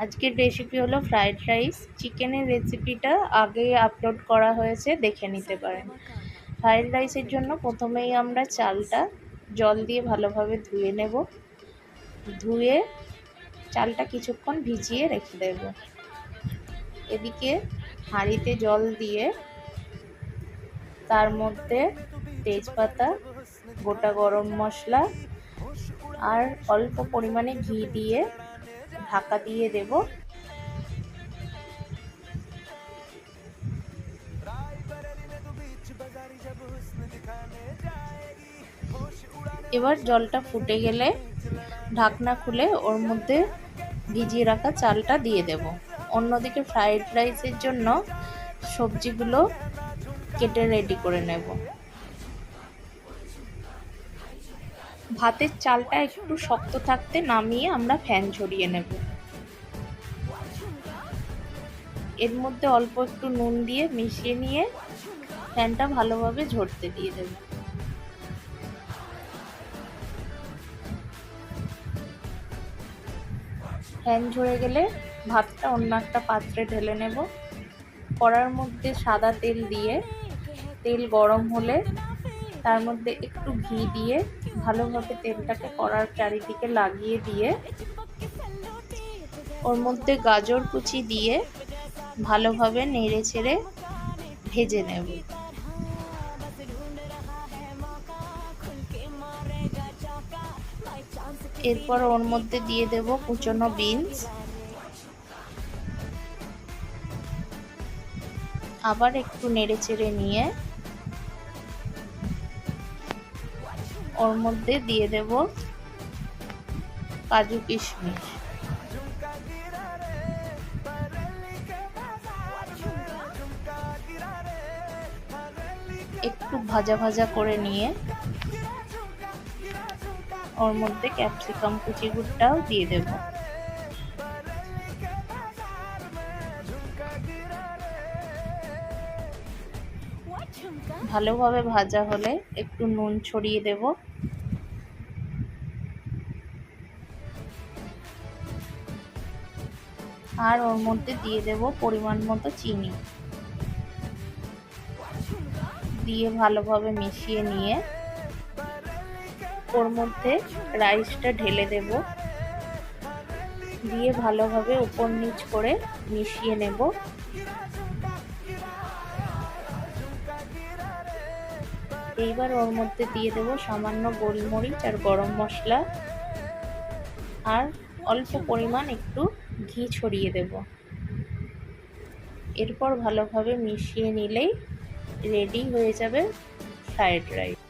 আজকের রেসিপি হলো fried rice. চিকেনের রেসিপিটা আগে আপলোড করা হয়েছে, দেখে নিতে পারেন। ফ্রাইড রাইসের জন্য প্রথমেই আমরা চালটা জল দিয়ে ভালোভাবে ধুয়ে নেব। ধুয়ে চালটা কিছুক্ষণ ভিজিয়ে রেখে দেব। এদিকে হাঁড়িতে জল দিয়ে তার মধ্যে তেজপাতা, গোটা গরম মশলা আর অল্প পরিমাণে ঘি দিয়ে ঢাকা দিয়ে দেব। এবার জলটা ফুটে গেলে ঢাকনা খুলে ওর মধ্যে ভিজিয়ে রাখা চালটা দিয়ে দেব। অন্যদিকে ফ্রাইড রাইসের জন্য সবজিগুলো কেটে রেডি করে নেব। ভাতের চালটা একটু শক্ত থাকতে নামিয়ে আমরা ফ্যান ঝরিয়ে নেব। এর মধ্যে অল্প একটু নুন দিয়ে মিশিয়ে নিয়ে ফ্যানটা ভালোভাবে ঝরতে দিয়ে দেব। ফ্যান ঝরে গেলে ভাতটা অন্য একটা পাত্রে ঢেলে নেব। কড়ার মধ্যে সাদা তেল দিয়ে তেল গরম হলে তার মধ্যে একটু ঘি দিয়ে ভালোভাবে তেলটাকে কড়ার চারিদিকে লাগিয়ে দিয়ে ওর মধ্যে গাজর কুচি দিয়ে ভালোভাবে নেড়ে ছেড়ে ভেজে নেব। এরপর ওর মধ্যে দিয়ে দেব কুচনো বিনস। আবার একটু নেড়ে চেড়ে নিয়ে ওর মধ্যে দিয়ে দেব কাজু কিশমিশ। একটু ভাজা ভাজা করে নিয়ে ওর মধ্যে ক্যাপসিকাম কুচিগুলোটাও দিয়ে দেব। ভালোভাবে ভাজা হলে একটু নুন ছড়িয়ে দেব। আর ওর মধ্যে দিয়ে দেব পরিমাণ মতো চিনি। দিয়ে ভালোভাবে মিশিয়ে নিয়ে ওর মধ্যে রাইসটা ঢেলে দেব। দিয়ে ভালোভাবে উপর নিচ করে মিশিয়ে নেব। এইবার ওর মধ্যে দিয়ে দেব সামান্য গোলমরিচ আর গরম মশলা আর অল্প পরিমাণ একটু ঘি ছড়িয়ে দেব। এরপর ভালোভাবে মিশিয়ে নিলেই রেডি হয়ে যাবে ফ্রাইড রাইস।